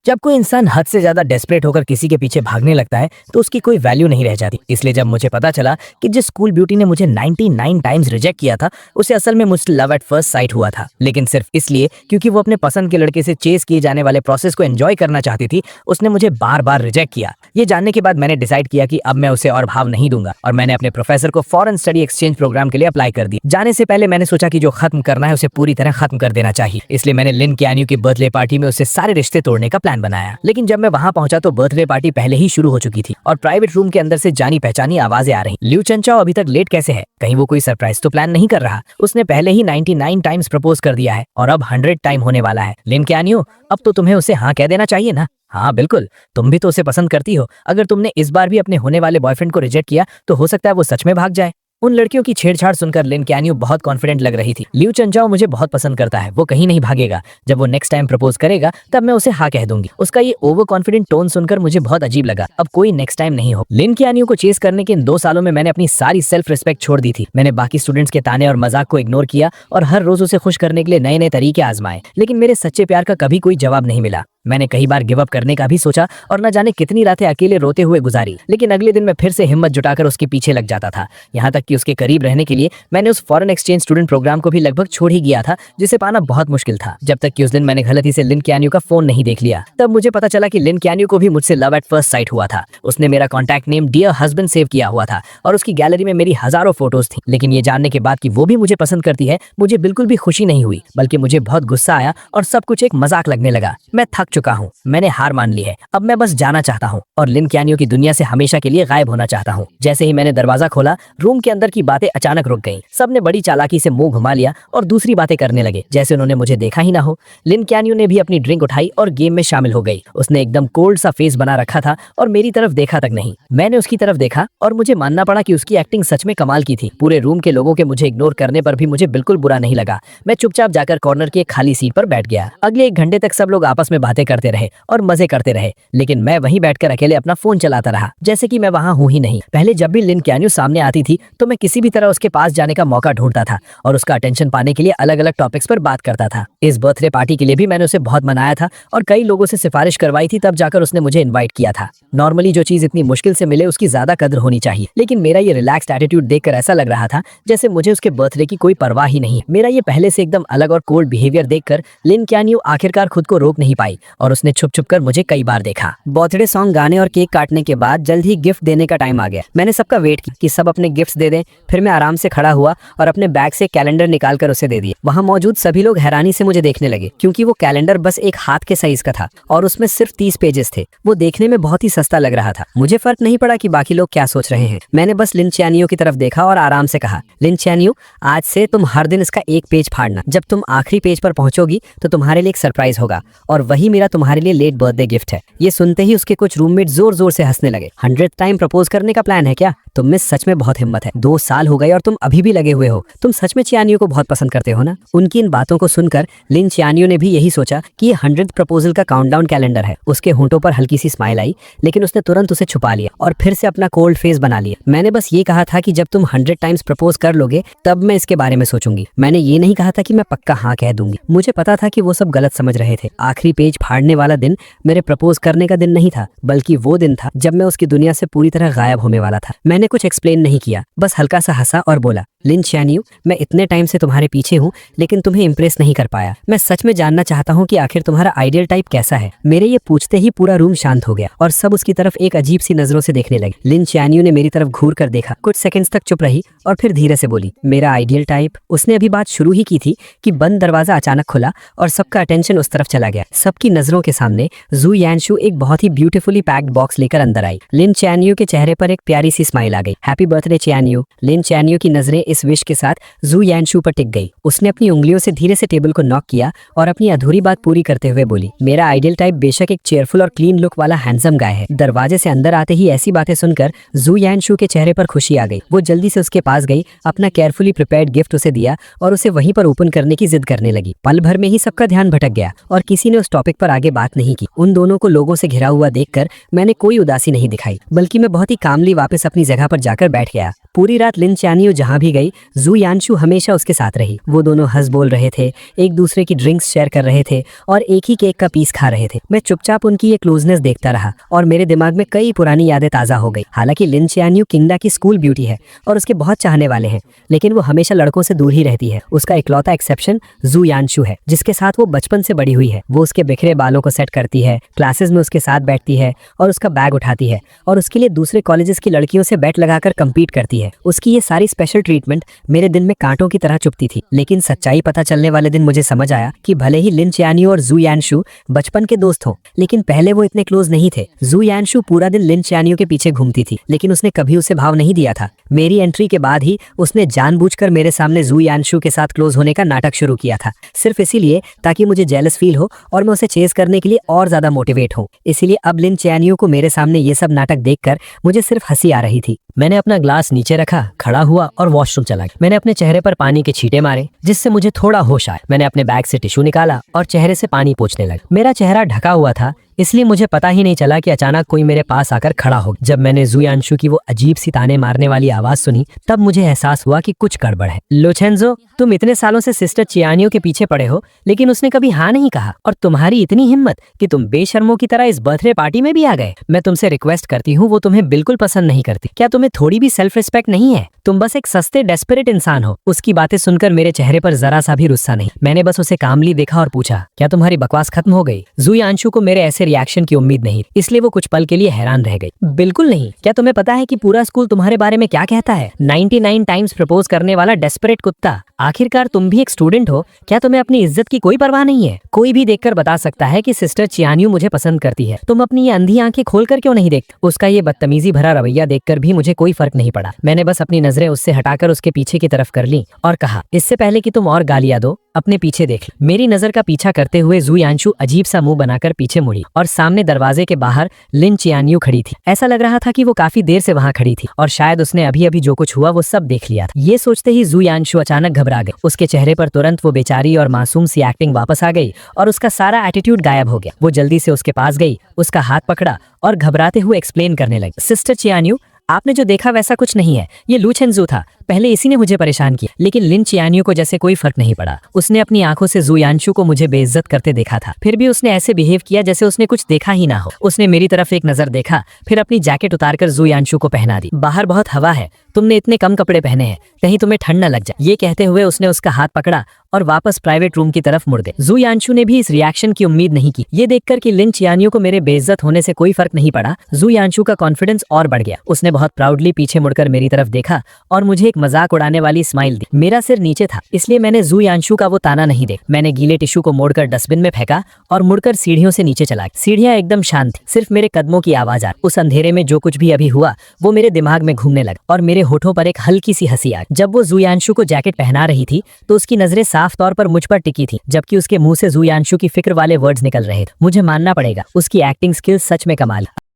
जब कोई इंसान हद से ज्यादा डेस्परेट होकर किसी के पीछे भागने लगता है तो उसकी कोई वैल्यू नहीं रह जाती। इसलिए जब मुझे पता चला कि जिस स्कूल ब्यूटी ने मुझे 99 टाइम्स रिजेक्ट किया था उसे असल में मुझसे लव एट फर्स्ट साइट हुआ था, लेकिन सिर्फ इसलिए क्योंकि वो अपने पसंद के लड़के से चेस किए जाने वाले प्रोसेस को एंजॉय करना चाहती थी, उसने मुझे बार बार रिजेक्ट किया। ये जानने के बाद मैंने डिसाइड किया कि अब मैं उसे और भाव नहीं दूंगा और मैंने अपने प्रोफेसर को फॉरेन स्टडी एक्सचेंज प्रोग्राम के लिए अप्लाई कर दिया। जाने से पहले मैंने सोचा कि जो खत्म करना है उसे पूरी तरह खत्म कर देना चाहिए, इसलिए मैंने लिन कैन्यू की बर्थडे पार्टी में उससे सारे रिश्ते तोड़ने का प्लान बनाया। लेकिन जब मैं वहां पहुंचा तो बर्थडे पार्टी पहले ही शुरू हो चुकी थी और प्राइवेट रूम के अंदर से जानी पहचानी आवाजें आ रही। लिu चेनचाओ अभी तक लेट कैसे है? कहीं वो कोई सरप्राइज तो प्लान नहीं कर रहा? उसने पहले ही 99 टाइम्स प्रपोज कर दिया है और अब 100 टाइम होने वाला है। लिन कैन्यू, अब तो तुम्हें उसे हाँ कह देना चाहिए ना। हाँ बिल्कुल, तुम भी तो उसे पसंद करती हो। अगर तुमने इस बार भी अपने होने वाले बॉयफ्रेंड को रिजेक्ट किया तो हो सकता है वो सच में भाग जाए। उन लड़कियों की छेड़छाड़ सुनकर लिन कैन्यू बहुत कॉन्फिडेंट लग रही थी। लिu चेनचाओ मुझे बहुत पसंद करता है, वो कहीं नहीं भागेगा। जब वो नेक्स्ट टाइम प्रपोज करेगा तब मैं उसे हाँ कह दूंगी। उसका ये ओवर कॉन्फिडेंट टोन सुनकर मुझे बहुत अजीब लगा। अब कोई नेक्स्ट टाइम नहीं हो। लिन कैन्यू को चेस करने के इन 2 सालों में मैंने अपनी सारी सेल्फ रिस्पेक्ट छोड़ दी थी। मैंने बाकी स्टूडेंट्स के ताने और मजाक को इग्नोर किया और हर रोज उसे खुश करने के लिए नए नए तरीके आजमाए, लेकिन मेरे सच्चे प्यार का कभी कोई जवाब नहीं मिला। मैंने कई बार गिव अप करने का भी सोचा और न जाने कितनी रातें अकेले रोते हुए गुजारी, लेकिन अगले दिन मैं फिर से हिम्मत जुटाकर उसके पीछे लग जाता था। यहाँ तक कि उसके करीब रहने के लिए मैंने उस फॉरेन एक्सचेंज स्टूडेंट प्रोग्राम को भी लगभग छोड़ ही गया था, जिसे पाना बहुत मुश्किल था। जब तक कि उस दिन मैंने गलती से लिन कैन्यू का फोन नहीं देख लिया। तब मुझे पता चला कि लिन कैन्यू को भी मुझसे लव एट फर्स्ट साइट हुआ था। उसने मेरा contact name dear husband save किया हुआ था और उसकी गैलरी में मेरी हजारों फोटोज थी। लेकिन ये जानने के बाद कि वो भी मुझे पसंद करती है, मुझे बिल्कुल भी खुशी नहीं हुई, बल्कि मुझे बहुत गुस्सा आया और सब कुछ एक मजाक लगने लगा। मैं थक चुका हूँ, मैंने हार मान ली है। अब मैं बस जाना चाहता हूँ और लिन कैन्यू की दुनिया से हमेशा के लिए गायब होना चाहता हूँ। जैसे ही मैंने दरवाजा खोला, रूम के अंदर की बातें अचानक रुक गईं। सबने बड़ी चालाकी से मुंह घुमा लिया और दूसरी बातें करने लगे, जैसे उन्होंने मुझे देखा ही ना हो। लिन कैन्यू ने भी अपनी ड्रिंक उठाई और गेम में शामिल हो गई। उसने एकदम कोल्ड सा फेस बना रखा था और मेरी तरफ देखा तक नहीं। मैंने उसकी तरफ देखा और मुझे मानना पड़ा कि उसकी एक्टिंग सच में कमाल की थी। पूरे रूम के लोगों के मुझे इग्नोर करने पर भी मुझे बिल्कुल बुरा नहीं लगा। मैं चुपचाप जाकर कॉर्नर की एक खाली सीट पर बैठ गया। अगले 1 घंटे तक सब लोग आपस में बातें करते रहे और मजे करते रहे, लेकिन मैं वहीं बैठकर अकेले अपना फोन चलाता रहा, जैसे कि मैं वहां हूं ही नहीं। पहले जब भी लिन कैन्यू सामने आती थी तो मैं किसी भी तरह उसके पास जाने का मौका ढूंढता था और उसका अटेंशन पाने के लिए अलग अलग टॉपिक्स पर बात करता था। इस बर्थडे पार्टी के लिए भी मैंने उसे बहुत मनाया था और कई लोगों से सिफारिश करवाई थी, तब जाकर उसने मुझे इन्वाइट किया था। नॉर्मली जो चीज इतनी मुश्किल से मिले उसकी ज्यादा कदर होनी चाहिए, लेकिन मेरा ये रिलैक्स्ड एटीट्यूड देखकर ऐसा लग रहा था जैसे मुझे उसके बर्थडे की कोई परवाह ही नहीं। मेरा ये पहले से एकदम अलग और कोल्ड बिहेवियर देखकर लिन कैन्यू आखिरकार खुद को रोक नहीं पाई और उसने छुप छुप कर मुझे कई बार देखा। बर्थडे सॉन्ग गाने और केक काटने के बाद जल्द ही गिफ्ट देने का टाइम आ गया। मैंने सबका वेट की कि सब अपने गिफ्ट्स दे दें। फिर मैं आराम से खड़ा हुआ और अपने बैग से कैलेंडर निकाल कर उसे दे दिया। वहां मौजूद सभी लोग हैरानी से मुझे देखने लगे, क्योंकि वो कैलेंडर बस एक हाथ के साइज का था और उसमें सिर्फ 30 पेजेस थे। वो देखने में बहुत ही सस्ता लग रहा था। मुझे फर्क नहीं पड़ा कि बाकी लोग क्या सोच रहे हैं। मैंने बस लिन कैन्यू की तरफ देखा और आराम से कहा, लिन कैन्यू, आज से तुम हर दिन इसका एक पेज फाड़ना। जब तुम आखिरी पेज पर पहुंचोगी तो तुम्हारे लिए एक सरप्राइज होगा और वही मेरा तुम्हारे लिए लेट बर्थडे गिफ्ट है। ये सुनते ही उसके कुछ रूममेट जोर जोर से हंसने लगे। 100 टाइम प्रपोज करने का प्लान है क्या? तुम में सच में बहुत हिम्मत है। 2 साल हो गए और तुम अभी भी लगे हुए हो। तुम सच में चियानियो को बहुत पसंद करते हो ना? उनकी इन बातों को सुनकर लिन चियानियो ने भी यही सोचा कि ये 100th प्रपोजल का काउंटडाउन कैलेंडर है। उसके होंठों पर हल्की सी स्माइल आई, लेकिन उसने तुरंत उसे छुपा लिया और फिर से अपना कोल्ड फेस बना लिया। मैंने बस ये कहा था कि जब तुम 100 टाइम्स प्रपोज कर लोगे तब मैं इसके बारे में सोचूंगी। मैंने ये नहीं कहा था कि मैं पक्का हाँ कह दूंगी। मुझे पता था कि वो सब गलत समझ रहे थे। आखिरी पेज फाड़ने वाला दिन मेरे प्रपोज करने का दिन नहीं था, बल्कि वो दिन था जब मैं उसकी दुनिया से पूरी तरह गायब होने वाला था। मैंने कुछ एक्सप्लेन नहीं किया, बस हल्का सा हंसा और बोला, लिन कैन्यू, मैं इतने टाइम से तुम्हारे पीछे हूँ लेकिन तुम्हें इम्प्रेस नहीं कर पाया। मैं सच में जानना चाहता हूँ कि आखिर तुम्हारा आइडियल टाइप कैसा है। मेरे ये पूछते ही पूरा रूम शांत हो गया और सब उसकी तरफ एक अजीब सी नजरों से देखने लगे। लिन कैन्यू ने मेरी तरफ घूर कर देखा, कुछ सेकंड्स तक चुप रही और फिर धीरे से बोली, मेरा आइडियल टाइप। उसने अभी बात शुरू ही की थी कि बंद दरवाजा अचानक खुला और सबका अटेंशन उस तरफ चला गया। सबकी नजरों के सामने जू यानशु एक बहुत ही ब्यूटीफुली पैक्ड बॉक्स लेकर अंदर आई। लिन कैन्यू के चेहरे पर एक प्यारी सी स्माइल आ गई। Happy birthday कैन्यू। लिन कैन्यू की नजरें इस विश के साथ जू यानशु पर टिक गई। उसने अपनी उंगलियों से धीरे से टेबल को नॉक किया और अपनी अधूरी बात पूरी करते हुए बोली, मेरा आइडियल टाइप बेशक एक चेयरफुल और क्लीन लुक वाला हैंडसम गाय है। दरवाजे से अंदर आते ही ऐसी बातें सुनकर जू यानशु के चेहरे पर खुशी आ गई। वो जल्दी से उसके पास गई, अपना केयरफुली प्रिपेयर्ड गिफ्ट उसे दिया और उसे वहीं पर ओपन करने की जिद करने लगी। पल भर में ही सबका ध्यान भटक गया और किसी ने उस टॉपिक पर आगे बात नहीं की। उन दोनों को लोगों से घिरा हुआ देखकर मैंने कोई उदासी नहीं दिखाई, बल्कि मैं बहुत ही कामली वापस अपनी जगह पर जाकर बैठ गया। पूरी रात लिन कैन्यू जहां भी गई गई, जू यानशु हमेशा उसके साथ रही। वो दोनों हंस बोल रहे थे, एक दूसरे की ड्रिंक्स शेयर कर रहे थे और एक ही केक का पीस खा रहे थे। मैं चुपचाप उनकी ये क्लोजनेस देखता रहा और मेरे दिमाग में कई पुरानी यादें ताज़ा हो गई। हालांकि लिन चियान्यू किंगडा की स्कूल ब्यूटी है और उसके बहुत चाहने वाले हैं, लेकिन वो हमेशा लड़कों से दूर ही रहती है। उसका इकलौता एक्सेप्शन जू यानशु है, जिसके साथ वो बचपन से बड़ी हुई है। वो उसके बिखरे बालों को सेट करती है, क्लासेस में उसके साथ बैठती है और उसका बैग उठाती है और उसके लिए दूसरे कॉलेजेस की लड़कियों से बैट लगाकर compete करती है। उसकी ये सारी स्पेशल ट्रीटमेंट मेरे दिन में कांटों की तरह चुभती थी। लेकिन सच्चाई पता चलने वाले दिन मुझे समझ आया कि भले ही लिन चियान्यू और जू यानशु बचपन के दोस्त हों, लेकिन पहले वो इतने क्लोज नहीं थे। जू यानशु पूरा दिन लिन चियान्यू के पीछे घूमती थी, लेकिन उसने कभी उसे भाव नहीं दिया था। मेरी एंट्री के बाद ही उसने जानबूझकर मेरे सामने जू यानशु के साथ क्लोज होने का नाटक शुरू किया था, सिर्फ इसीलिए ताकि मुझे जेलस फील हो और मैं उसे चेज करने के लिए और ज्यादा मोटिवेट हूँ। इसीलिए अब लिन चियान्यू को मेरे सामने ये सब नाटक देखकर मुझे सिर्फ हंसी आ रही थी। मैंने अपना ग्लास नीचे रखा, खड़ा हुआ और वॉशरूम चला गया। मैंने अपने चेहरे पर पानी के छींटे मारे, जिससे मुझे थोड़ा होश आया। मैंने अपने बैग से टिश्यू निकाला और चेहरे से पानी पोंछने लगा। मेरा चेहरा ढका हुआ था, इसलिए मुझे पता ही नहीं चला कि अचानक कोई मेरे पास आकर खड़ा हो। जब मैंने जू यानशु की वो अजीब सी ताने मारने वाली आवाज सुनी, तब मुझे एहसास हुआ कि कुछ गड़बड़ है। लोचेंजो, तुम इतने सालों से सिस्टर चियान्यू के पीछे पड़े हो, लेकिन उसने कभी हाँ नहीं कहा, और तुम्हारी इतनी हिम्मत कि तुम बेशर्मों की तरह इस बर्थडे पार्टी में भी आ गए। मैं तुमसे रिक्वेस्ट करती हूँ, वो तुम्हें बिल्कुल पसंद नहीं करती। क्या तुम्हें थोड़ी भी सेल्फ रिस्पेक्ट नहीं है? तुम बस एक सस्ते डेस्परेट इंसान हो। उसकी बातें सुनकर मेरे चेहरे पर जरा सा भी गुस्सा नहीं। मैंने बस उसे कामली देखा और पूछा, क्या तुम्हारी बकवास खत्म हो गई? जू यानशु को मेरे ऐसे रिएक्शन की उम्मीद नहीं, इसलिए वो कुछ पल के लिए हैरान रह गई। बिल्कुल नहीं। क्या तुम्हें पता है कि पूरा स्कूल तुम्हारे बारे में क्या कहता है? 99 टाइम्स प्रपोज करने वाला डेस्परेट कुत्ता। आखिरकार तुम भी एक स्टूडेंट हो, क्या तुम्हें अपनी इज्जत की कोई परवाह नहीं है? कोई भी देखकर बता सकता है कि सिस्टर चियान्यू मुझे पसंद करती है। तुम अपनी ये अंधी आंखें खोलकर क्यों नहीं देखते? उसका ये बदतमीजी भरा रवैया देखकर भी मुझे कोई फर्क नहीं पड़ा। मैंने बस अपनी नजरें उससे हटाकर उसके पीछे की तरफ कर ली और कहा, इससे पहले कि तुम और गालियां दो, अपने पीछे देख लो। मेरी नजर का पीछा करते हुए जू यानशु अजीब सा मुंह बनाकर पीछे मुड़ी और सामने दरवाजे के बाहर लिन चियान्यू खड़ी थी। ऐसा लग रहा था कि वो काफी देर से वहां खड़ी थी और शायद उसने अभी अभी जो कुछ हुआ वो सब देख लिया था। ये सोचते ही जू यानशु अचानक घबरा गई। उसके चेहरे पर तुरंत वो बेचारी और मासूम सी एक्टिंग वापस आ गई और उसका सारा एटीट्यूड गायब हो गया। वो जल्दी से उसके पास गई, उसका हाथ पकड़ा और घबराते हुए एक्सप्लेन करने लगी, सिस्टर चियान्यू, आपने जो देखा वैसा कुछ नहीं है। ये लूचेंजू था। पहले इसी ने मुझे परेशान किया, लेकिन लिन चियान्यू को जैसे कोई फर्क नहीं पड़ा। उसने अपनी आंखों से जू यानशु को मुझे बेइज्जत करते देखा था, फिर भी उसने ऐसे बिहेव किया जैसे उसने कुछ देखा ही ना हो। उसने मेरी तरफ एक नजर देखा, फिर अपनी जैकेट उतारकर जू यानशु को पहना दी। बाहर बहुत हवा है, तुमने इतने कम कपड़े पहने हैं, कहीं तुम्हें ठंड न लग जाए। ये कहते हुए उसने उसका हाथ पकड़ा और वापस प्राइवेट रूम की तरफ मुड़ गए। जू यानशु ने भी इस रिएक्शन की उम्मीद नहीं की। ये देखकर कि लिन चियान्यू को मेरे बेइज्जत होने से कोई फर्क नहीं पड़ा, जू यानशु का कॉन्फिडेंस और बढ़ गया। उसने बहुत प्राउडली पीछे मुड़कर मेरी तरफ देखा और मुझे एक मजाक उड़ाने वाली स्माइल दी। मेरा सिर नीचे था, इसलिए मैंने जू यानशु का वो ताना नहीं देखा। मैंने गीले टिश्यू को मोड़कर डस्टबिन में फेंका और मुड़कर सीढ़ियों से नीचे चला। सीढ़ियां एकदम शांत थी, सिर्फ मेरे कदमों की आवाज आ। उस अंधेरे में जो कुछ भी अभी हुआ वो मेरे दिमाग में घूमने लगा और मेरे होठों पर एक हल्की सी हंसी आ। जब वो जू यानशु को जैकेट पहना रही थी तो उसकी नजरें साफ तौर पर मुझ पर टिकी थी, जबकि उसके मुंह से जू यानशु की फिक्र वाले वर्ड्स निकल रहे थे। मुझे मानना पड़ेगा, उसकी एक्टिंग स्किल्स सच में कमाल।